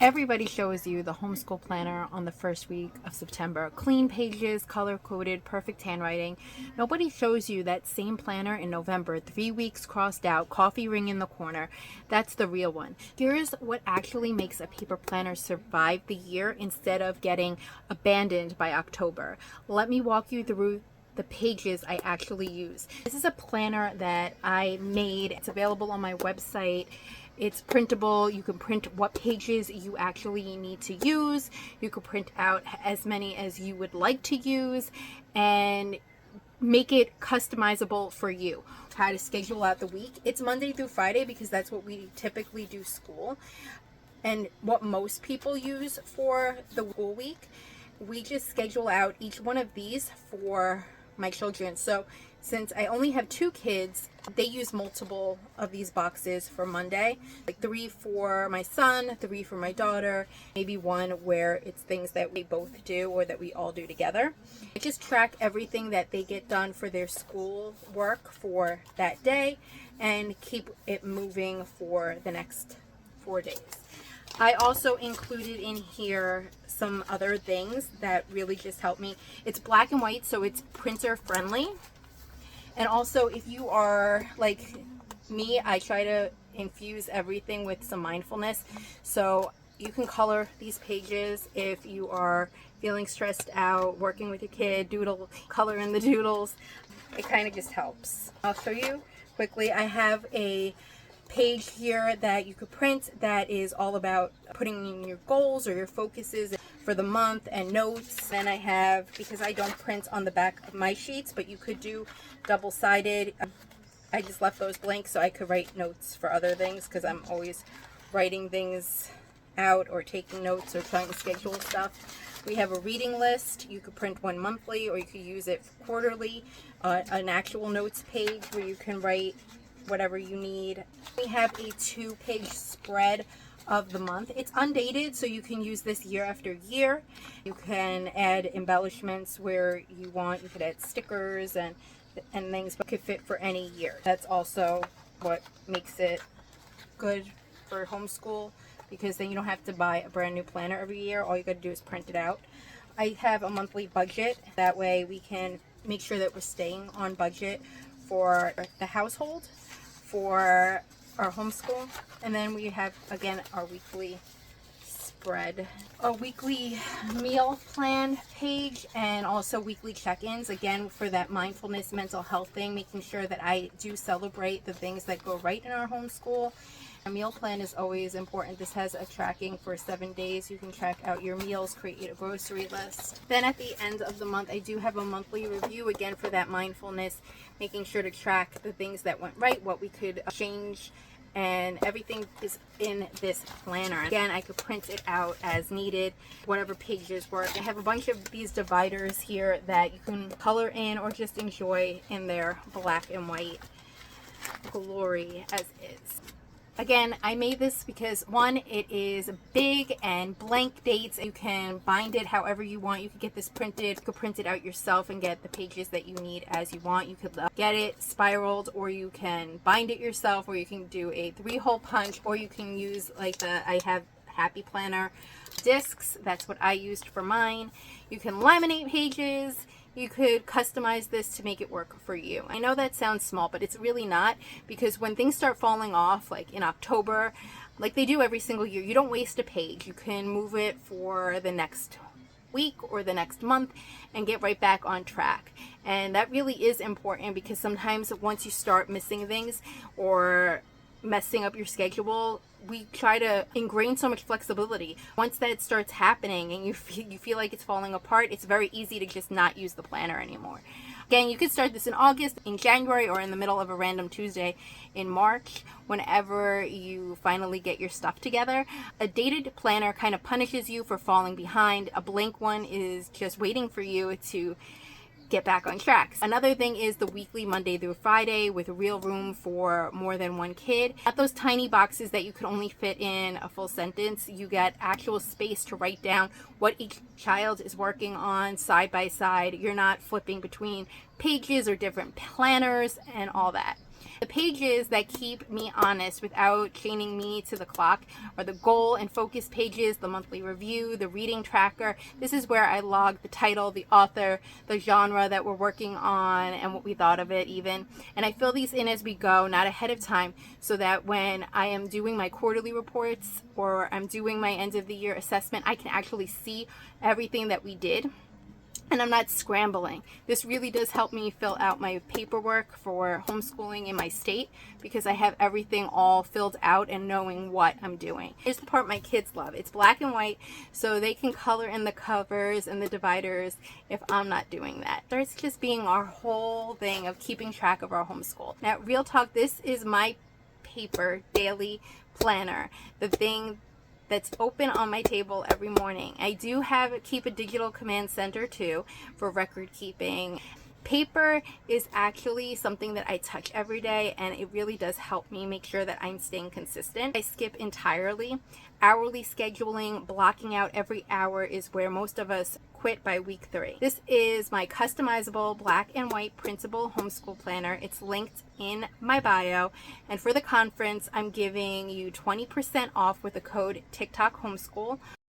Everybody shows you the homeschool planner on the first week of September. Clean pages, color-coded, perfect handwriting. Nobody shows you that same planner in November, 3 weeks crossed out, coffee ring in the corner. That's the real one. Here's what actually makes a paper planner survive the year instead of getting abandoned by October. Let me walk you through the pages I actually use. This is a planner that I made. It's available on my website. It's printable. You can print what pages you actually need to use. You can print out as many as you would like to use and make it customizable for you. How to schedule out the week. It's Monday through Friday because that's what we typically do school and what most people use for the school week. We just schedule out each one of these for my children. So since I only have 2 kids, they use multiple of these boxes for Monday, like 3 for my son, 3 for my daughter, maybe 1 where it's things that we both do or that we all do together. I just track everything that they get done for their school work for that day and keep it moving for the next 4 days. I also included in here some other things that really just help me. It's black and white, so it's printer friendly. And also, if you are like me, I try to infuse everything with some mindfulness. So you can color these pages if you are feeling stressed out, working with your kid, doodle, color in the doodles. It kind of just helps. I'll show you quickly. I have a page here that you could print that is all about putting in your goals or your focuses for the month and notes. Then I have, because I don't print on the back of my sheets, but you could do double-sided. I just left those blank so I could write notes for other things because I'm always writing things out or taking notes or trying to schedule stuff. We have a reading list. You could print one monthly or you could use it quarterly. An actual notes page where you can write whatever you need. We have a 2-page spread of the month. It's undated, so you can use this year after year. You can add embellishments where you want. You could add stickers and things, but could fit for any year. That's also what makes it good for homeschool, because then you don't have to buy a brand new planner every year. All you got to do is print it out. I have a monthly budget. That way we can make sure that we're staying on budget for the household, for our homeschool. And then we have, again, our weekly spread, a weekly meal plan page, and also weekly check-ins, again, for that mindfulness mental health thing, making sure that I do celebrate the things that go right in our homeschool. A meal plan is always important. This has a tracking for 7 days. You can track out your meals, create a grocery list. Then at the end of the month, I do have a monthly review, again, for that mindfulness, making sure to track the things that went right, what we could change, and everything is in this planner. Again, I could print it out as needed, whatever pages work. I have a bunch of these dividers here that you can color in or just enjoy in their black and white glory as is. Again, I made this because, one, it is big and blank dates. You can bind it however you want. You could get this printed. You could print it out yourself and get the pages that you need as you want. You could get it spiraled, or you can bind it yourself, or you can do a 3-hole punch, or you can use like I have Happy Planner discs. That's what I used for mine. You can laminate pages. You could customize this to make it work for you. I know that sounds small, but it's really not, because when things start falling off, like in October, like they do every single year, you don't waste a page. You can move it for the next week or the next month and get right back on track. And that really is important, because sometimes once you start missing things or messing up your schedule, we try to ingrain so much flexibility. Once that starts happening and you feel like it's falling apart, it's very easy to just not use the planner anymore. Again, you could start this in August, in January, or in the middle of a random Tuesday in March, whenever you finally get your stuff together. A dated planner kind of punishes you for falling behind. A blank one is just waiting for you to get back on track. Another thing is the weekly Monday through Friday with real room for more than one kid. At those tiny boxes that you could only fit in a full sentence, you get actual space to write down what each child is working on side by side. You're not flipping between pages or different planners and all that. The pages that keep me honest without chaining me to the clock are the goal and focus pages, the monthly review, the reading tracker. This is where I log the title, the author, the genre that we're working on, and what we thought of it even. And I fill these in as we go, not ahead of time, so that when I am doing my quarterly reports or I'm doing my end of the year assessment, I can actually see everything that we did. And I'm not scrambling. This really does help me fill out my paperwork for homeschooling in my state because I have everything all filled out and knowing what I'm doing. Here's the part my kids love. It's black and white, so they can color in the covers and the dividers if I'm not doing that. Starts just being our whole thing of keeping track of our homeschool. Now, real talk, this is my paper daily planner, the thing that's open on my table every morning. I do keep a digital command center too for record keeping. Paper is actually something that I touch every day, and it really does help me make sure that I'm staying consistent. I skip entirely. Hourly scheduling, blocking out every hour is where most of us quit by week 3. This is my customizable black and white printable homeschool planner. It's linked in my bio. And for the conference, I'm giving you 20% off with the code TikTok Homeschool.